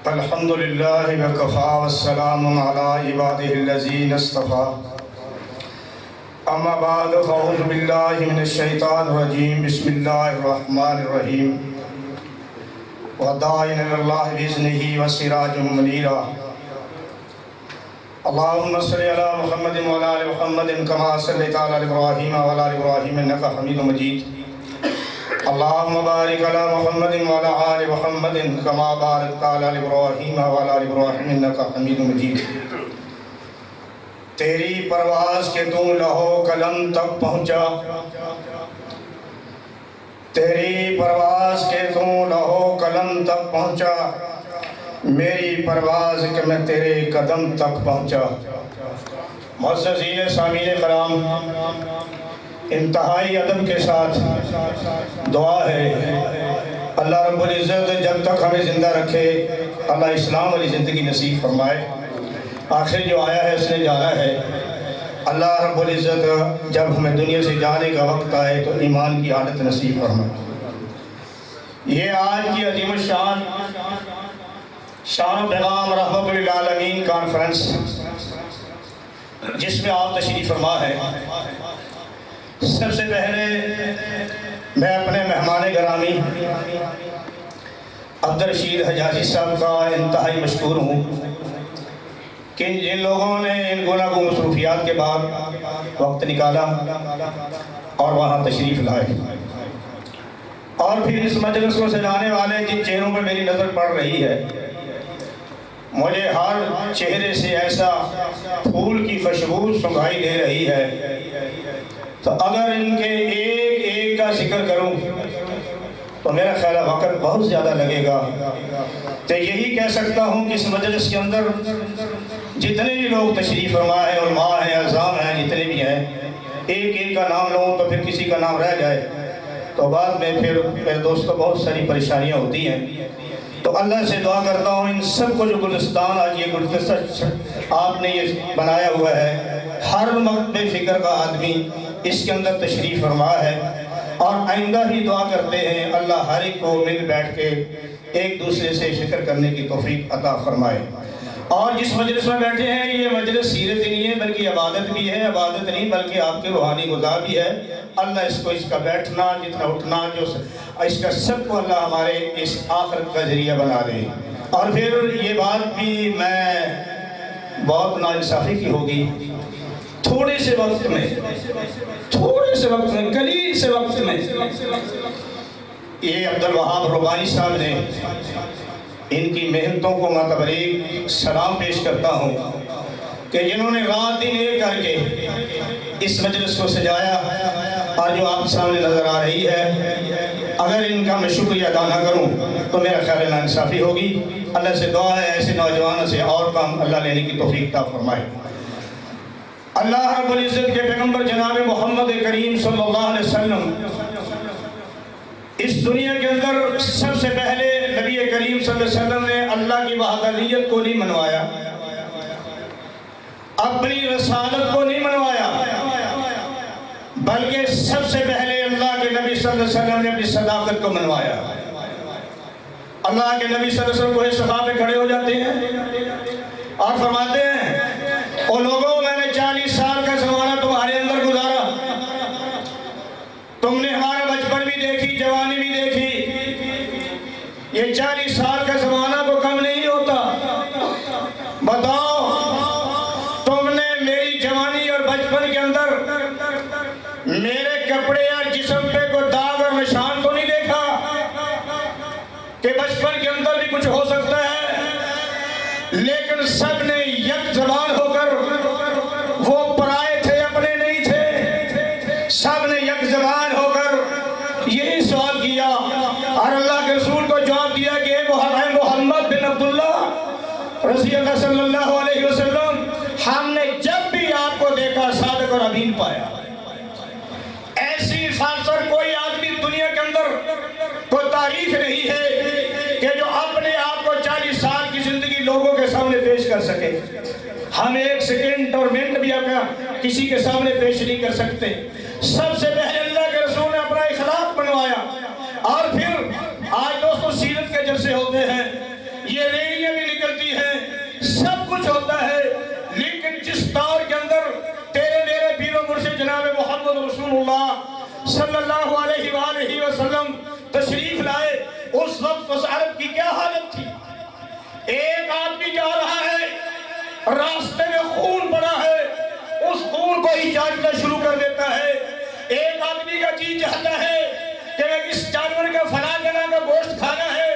الحمد للہ وکفا والسلام علی عبادہ الذین اصطفیٰ اما بعد فاعوذ باللہ من الشیطان الرجیم بسم اللہ الرحمن الرحیم وداعیا الی اللہ بإذنہ وسراجا منیرا اللہم صلی علی محمد وعلی آل محمد کما صلیت علی ابراہیم وعلی آل ابراہیم انک حمید مجید اللہم بارک علی محمد وعلی آل محمد کما بارکت علی ابراہیم وعلی آل ابراہیم انک حمید مجید۔ تیری پرواز کے تو لہو قلم تک پہنچا، تیری پرواز کے تو لہو قلم تک پہنچا، میری پرواز کہ میں تیرے قدم تک پہنچا۔ معززین سامعین کرام، انتہائی ادب کے ساتھ دعا ہے اللہ رب العزت جب تک ہمیں زندہ رکھے اللہ اسلام والی زندگی نصیب فرمائے۔ آخر جو آیا ہے اس نے جانا ہے۔ اللہ رب العزت جب ہمیں دنیا سے جانے کا وقت آئے تو ایمان کی حالت نصیب فرمائے۔ یہ آج کی عظیم الشان شان و پیغام رحمت للعالمین کانفرنس جس میں آپ تشریف فرما ہے، سب سے پہلے میں اپنے مہمان گرامی عبدالرشید حجازی صاحب کا انتہائی مشکور ہوں کہ جن لوگوں نے ان گوناگوں مصروفیات کے بعد وقت نکالا اور وہاں تشریف لائے، اور پھر اس مجلس کو سجانے والے جن چہروں پہ میری نظر پڑ رہی ہے، مجھے ہر چہرے سے ایسا پھول کی خوشبو سنگھائی دے رہی ہے، تو اگر ان کے ایک ایک کا ذکر کروں تو میرا خیال وقت بہت زیادہ لگے گا۔ تو یہی کہہ سکتا ہوں کہ اس مجلس کے اندر جتنے بھی لوگ تشریف فرما ہیں، علماء ہیں، عظام ہیں، جتنے بھی ہیں، ایک ایک کا نام لوں تو پھر کسی کا نام رہ جائے تو بعد میں پھر میرے دوستوں بہت ساری پریشانیاں ہوتی ہیں۔ تو اللہ سے دعا کرتا ہوں ان سب کو جو گلستان آج یہ گلدستہ آپ نے یہ بنایا ہوا ہے، ہر وقت بے فکر کا آدمی اس کے اندر تشریف فرما ہے، اور آئندہ بھی دعا کرتے ہیں اللہ ہر ایک کو مل بیٹھ کے ایک دوسرے سے فکر کرنے کی توفیق عطا فرمائے۔ اور جس مجلس میں بیٹھے ہیں یہ مجلس سیرت نہیں ہے بلکہ عبادت بھی ہے، عبادت نہیں بلکہ آپ کے روحانی غذا بھی ہے۔ اللہ اس کو، اس کا بیٹھنا، جتنا اٹھنا، جو اس کا سب کو اللہ ہمارے اس آخرت کا ذریعہ بنا دے۔ اور پھر یہ بات بھی میں بہت ناانصافی کی ہوگی، تھوڑے سے وقت میں قلیل سے وقت میں یہ عبدالوہاب ربانی صاحب نے ان کی محنتوں کو متبریک سلام پیش کرتا ہوں کہ جنہوں نے رات دن ایک کر کے اس مجلس کو سجایا، اور جو آپ سامنے نظر آ رہی ہے، اگر ان کا میں شکریہ ادا نہ کروں تو میرا خیال ناانصافی ہوگی۔ اللہ سے دعا ہے ایسے نوجوانوں سے اور کام اللہ لینے کی توفیق عطا فرمائے۔ اللہ رب العزت کے پیغمبر جناب محمد کریم صلی اللہ علیہ وسلم اس دنیا کے اندر سب سے پہلے نبی کریم صلی اللہ علیہ وسلم نے اللہ کی وحدانیت کو نہیں منوایا، اپنی رسالت کو نہیں منوایا، بلکہ سب سے پہلے اللہ کے نبی صلی اللہ علیہ وسلم نے اپنی صداقت کو منوایا۔ اللہ کے نبی صلی اللہ علیہ وسلم کوہ صفا پہ کھڑے ہو جاتے ہیں اور فرماتے ہیں، او لوگوں، میں نے 40 سال کا زمانہ تمہارے اندر گزارا، تم نے ہمارا بچپن بھی دیکھی، جوانی بھی دیکھی، یہ 40 سال کا زمانہ تو کم نہیں ہوتا، بتاؤ تم نے میری جوانی اور بچپن کے اندر میرے کپڑے اور جسم پہ کوئی داغ اور نشان تو نہیں دیکھا کہ بچپن کے اندر بھی کچھ ہو سکتا ہے؟ لیکن سب نے یک زبان ہو کر، وہ پرائے تھے اپنے نہیں تھے، سب نے یک زبان ہو کر یہی سوال کیا، اور اللہ کے رسول کو جواب دیا کہ محمد بن عبداللہ رضی اللہ صلی اللہ علیہ وسلم، ہم نے جب بھی آپ کو دیکھا صادق اور امین پایا۔ ایسی فاصل کوئی آدمی دنیا کے اندر کوئی تاریخ نہیں ہے کہ جو اپنے آپ کو 40 سال کی زندگی لوگوں کے سامنے پیش کر سکے۔ ہم ایک سیکنڈ اور منٹ بھی اپنا کسی کے سامنے پیش نہیں کر سکتے۔ سب سے پہلے اللہ کے رسول نے اپنا اخلاق بنوایا، اور پھر آج دوستوں سیرت کے جلسے ہوتے ہیں، یہ ریڑیاں بھی کچھ ہوتا ہے، لیکن جس دور کے اندر تیرے میرے پیر و مرشد جناب محمد رسول اللہ صلی اللہ علیہ وآلہ وسلم تشریف لائے، اس وقت اس عرب کی کیا حالت تھی؟ ایک آدمی جا رہا ہے، راستے میں خون پڑا ہے، اس خون کو ہی چاٹنا شروع کر دیتا ہے۔ ایک آدمی کا جی چاہتا ہے کہ میں اس جانور کا فلاں جگہ کا گوشت کھانا ہے،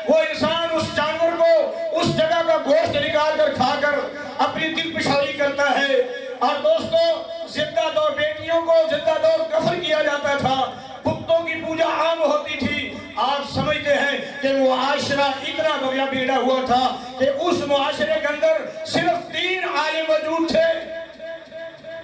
وہ انسان اس جانور کو اس جگہ کا گوشت نکال کر کھا کر اپنی دل پشاری کرتا ہے۔ اور دوستو، زندہ دور بیٹیوں کو زندہ دور کفن کیا جاتا تھا، بتوں کی پوجا عام ہوتی تھی۔ آپ سمجھتے ہیں کہ معاشرہ اتنا بگڑا ہوا تھا کہ اس معاشرے کے اندر صرف 3 عالم موجود تھے،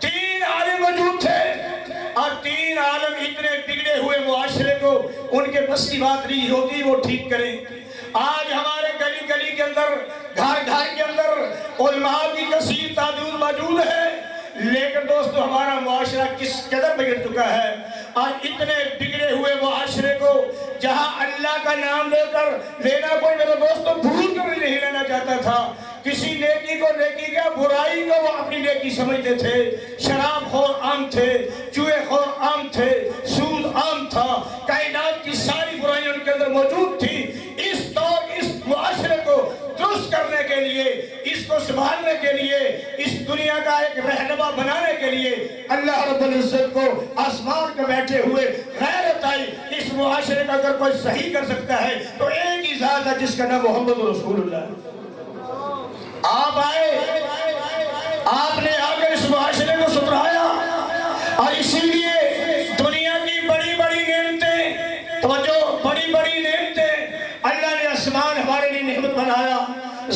3 عالم موجود تھے، اور 3 عالم اتنے بگڑے ہوئے معاشرے کو ان کے بس کی بات نہیں ہوتی وہ ٹھیک کریں۔ آج ہمارے گلی گلی کے اندر، گھر گھر کے اندر علماء کی کثیر تعداد موجود ہے، لیکن دوستو ہمارا معاشرہ کس قدر بگڑ چکا ہے۔ اور اتنے بگڑے ہوئے معاشرے کو جہاں اللہ کا نام لے کر لینا کوئی میرے دوستو بھول کر نہیں لینا چاہتا تھا، کسی نیکی کو نیکی کا، برائی کو وہ اپنی نیکی سمجھتے تھے۔ شراب خور عام تھے، جوئے خور عام تھے، سود عام تھا، کائنات کی ساری برائیاں ان کے اندر موجود تھی۔ اس دور اس معاشرے کو درست کرنے کے لیے، اس کو سنبھالنے کے لیے، اس دنیا کا ایک رہنما بنانے کے لیے اللہ رب العزت کو آسمان کے بیٹھے ہوئے غیرت آئی۔ اس معاشرے کا اگر کوئی صحیح کر سکتا ہے تو ایک ہی ذات ہے جس کا نام محمد رسول اللہ ہے۔ آپ آئے، آپ نے آ کر اس معاشرے کو سدھرایا، اور اسی لیے دنیا کی بڑی بڑی نعمتیں، توجہ، بڑی بڑی نعمتیں اللہ نے آسمان ہمارے لیے نعمت بنایا،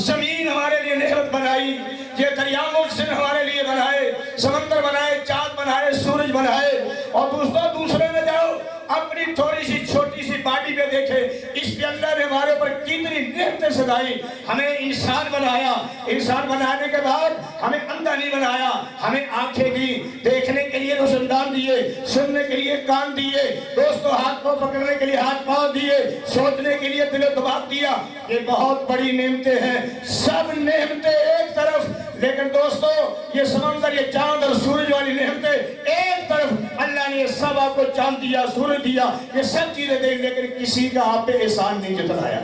زمین ہمارے لیے نعمت بنائی، یہ دریا مجسن ہمارے لیے بنائے، سمندر بنائے، چاند بنائے، سورج بنائے۔ اور دوسرے میں جاؤ، اپنی تھوڑی سی چھوٹی سی باڈی پہ دیکھے، اس پہ اللہ نے ہمارے اوپر کتنی نعمتیں سدائی۔ ہمیں انسان بنایا، انسان بنانے کے بعد ہمیں اندھا نہیں بنایا، ہمیں آنکھیں دی، دیکھنے کے لیے روشندان دیے، سننے کے لیے کان دیے، دوستو ہاتھ پاؤں پکڑنے کے لیے ہاتھ پاؤں دیے، سوچنے کے لیے دل و دماغ دیا۔ یہ بہت بڑی نعمتیں ہیں، سب نعمتیں ایک طرف، لیکن دوستو یہ سمندر، یہ چاند اور سورج والی نعمتیں ایک طرف، اللہ نے یہ سب آپ کو چاند دیا، سورج دیا، یہ سب چیزیں دیکھ، لیکن کسی کا آپ پہ احسان نہیں جتلایا،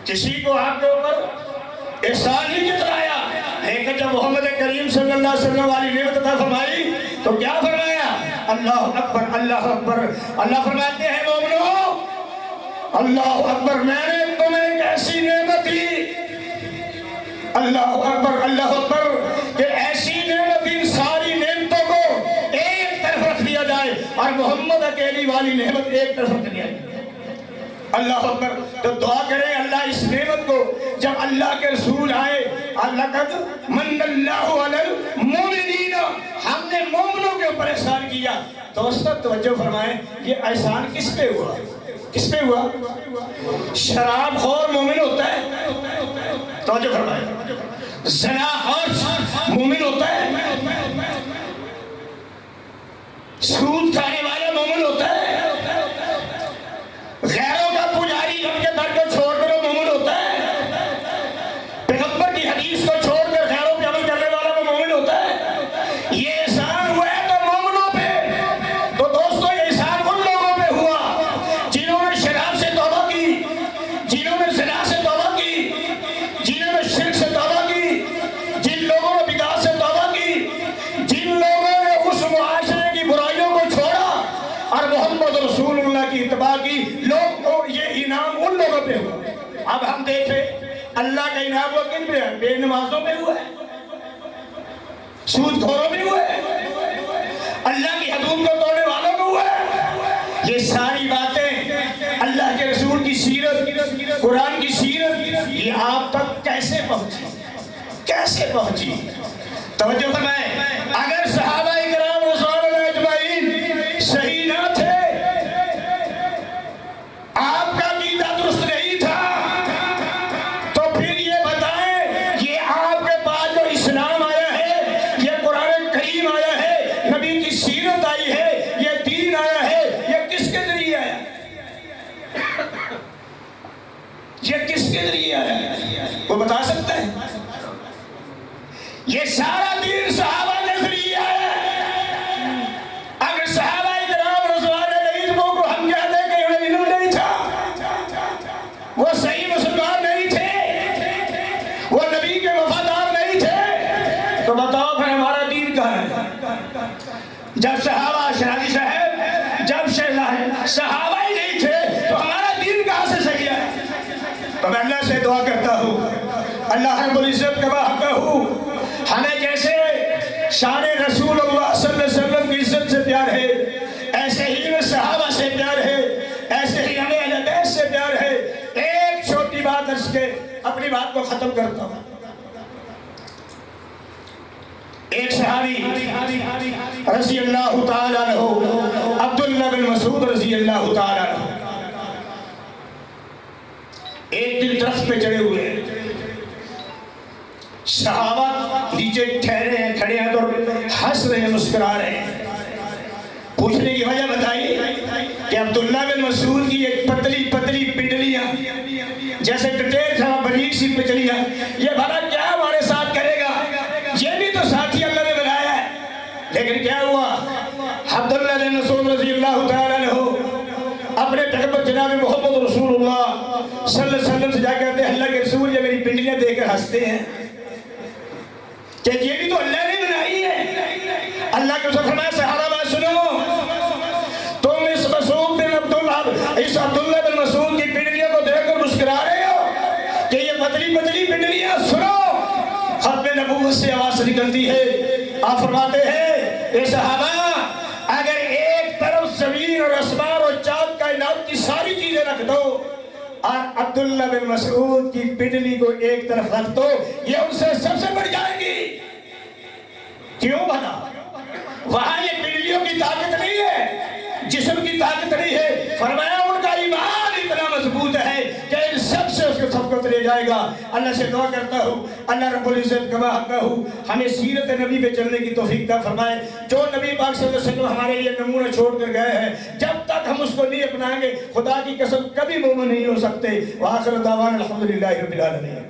کسی کو آپ کے اوپر احسان نہیں جتلایا۔ لیکن جب محمد کریم صلی اللہ علیہ وسلم والی نعمت عطا فرمائی تو کیا فرمایا؟ اللہ اکبر، اللہ اکبر۔ اللہ فرماتے ہیں مومنو، اللہ اکبر، میں نے تمہیں ایک ایسی نعمت دی، اللہ اکبر، اللہ اکبر، کہ ایسی نعمت، ان ساری نعمتوں کو ایک طرف رکھ دیا جائے اور محمد اکیلی والی نعمت ایک طرف رکھ دیا جائے۔ اللہ اکبر۔ تو دعا کریں اللہ اس نعمت کو، جب اللہ کے رسول آئے، لقد من اللہ علی المؤمنین، ہم نے مومنوں کے اوپر احسان کیا۔ دوستو توجہ فرمائیں، یہ احسان کس پہ ہوا؟ کس پہ ہوا؟ شراب خور مومن ہوتا ہے؟ توجہ فرمائیں، زنا خور مومن ہوتا ہے؟ سود کھانے والا مومن ہوتا ہے؟ غیروں کا پجاری ان کے در کو چھوڑ کر مومن ہوتا ہے؟ پیغمبر کی حدیث کو چھوڑ کر غیروں پہ عمل کرنے والا وہ مومن ہوتا ہے؟ یہ احسان ہوا ہے تو مومنوں پہ، تو دوستو یہ احسان ان لوگوں پہ ہوا جنہوں نے شراب سے توبہ کی، جنہوں نے زنا سے توبہ کی، جنہوں نے شرک سے توبہ کی، جن لوگوں نے بدعت سے توبہ کی، جن لوگوں نے اس معاشرے کی برائیوں کو چھوڑا اور محمد رسول اللہ کی اتباع کی، لوگ کو یہ انعام ان لوگوں پہ ہوا۔ اب ہم دیکھیں اللہ کا انعام وہ کن پہ ہے؟ بے نمازوں پہ ہوا ہے، سود خوروں پہ ہوا ہے، اللہ کی حدود کو توڑنے والوں کو ہوا ہے۔ یہ ساری باتیں اللہ کے رسول کی سیرت، قرآن کی سیرت، یہ آپ تک کیسے پہنچی؟ کیسے پہنچی؟ توجہ فرمائیں، اگر صحابہ اکرام رضوان اللہ اجمعین صحیح نہ تھے، آپ کا عقیدہ درست نہیں تھا، تو پھر یہ بتائیں یہ آپ کے پاس جو اسلام آیا ہے، یہ قرآن کریم آیا ہے، نبی کی سیرت آئی ہے، یہ دین آیا ہے، یہ کس کے ذریعے آیا؟ یہ کس کے ذریعے آیا؟ وہ بتا سکتا ہے؟ یہ سارا دین صحابہ کا ذریعہ ہے۔ اگر صحابہ کرام رضوان علیہم کو ہم کہتے ہیں کہ انہیں علم نہیں تھا، وہ صحیح مسلمان نہیں تھے، وہ نبی کے وفادار نہیں تھے، تو بتاؤ پھر ہمارا دین کہاں ہے؟ جب صحابہ شہادی صاحب جب صحابہ ہی نہیں تھے تو ہمارا دین کہاں سے صحیح ہے؟ تو میں اللہ سے دعا کرتا ہوں، اللہ رب العزت کا حق ہوں، ہمیں جیسے شان رسول اللہ صلی اللہ علیہ وسلم کی عزت سے پیار ہے، ایسے ہی ہمیں صحابہ سے پیار ہے، ایسے ہی ہمیں اہل بیت سے پیار ہے۔ ایک چھوٹی بات عرض کے اپنی بات کو ختم کرتا ہوں۔ ایک صحابی رضی اللہ تعالیٰ عنہ، عبداللہ بن مسعود رضی اللہ تعالیٰ عنہ، ایک دن درخت پہ چڑھے ہوئے ہیں، صحابہ نیچے ٹھہرے ہیں، کھڑے ہیں تو ہنس رہے ہیں، مسکرا رہے ہیں۔ پوچھنے کی وجہ بتائی کہ عبداللہ بن مسعود کی ایک پتلی پتلی پنڈلیاں جیسے ٹٹیر تھا بریک سی پنڈلیاں، یہ بھلا کیا ہمارے ساتھ کرے گا؟ یہ بھی تو ساتھی اللہ نے بنایا ہے۔ لیکن کیا ہوا؟ عبداللہ بن مسعود رضی اللہ تعالیٰ عنہ اپنے پیغمبر جناب محمد رسول اللہ صلی اللہ علیہ وسلم سے جا کہتے ہیں، اللہ کے رسول یہ میری پنڈلیاں دیکھ کر ہنستے ہیں کہ یہ بھی تو اللہ نے بنائی ہے۔ اللہ کے رسول فرمایا، صحابہ بات سنو، تم اس مسعود بن عبداللہ بن مسعود کی پنڈلیوں کو دیکھ کر مسکرا رہے ہو کہ یہ پتلی پتلی پنڈلیاں، سنو ختم نبوت سے آواز نکلتی ہے۔ آپ فرماتے ہیں، اے صحابہ، اگر ایک طرف زمین اور آسمان اور چاند کائنات کی ساری چیزیں رکھ دو اور عبداللہ بن مسعود کی پنڈلی کو ایک طرف رکھ دو، یہ ان سے سب سے بڑھ جائے گی۔ کیوں بنا؟ وہاں یہ پنڈلیوں کی طاقت نہیں ہے، جسم کی طاقت نہیں ہے، فرمایا ان کا ایمان اتنا مضبوط ہے کہ ان سب سے اس کے سبقت لے جائے گا۔ اللہ سے دعا کرتا ہوں، اللہ رب العزت کا حق ہوں، ہمیں سیرت نبی پہ چلنے کی توفیق عطا فرمائے۔ جو نبی پاک صلی اللہ علیہ وسلم ہمارے لیے نمونہ چھوڑ کر گئے ہیں، جب تک ہم اس کو نہیں اپنائیں گے، خدا کی قسم کبھی مومن نہیں ہو سکتے۔ وآخر دعوانا الحمدللہ رب العالمین۔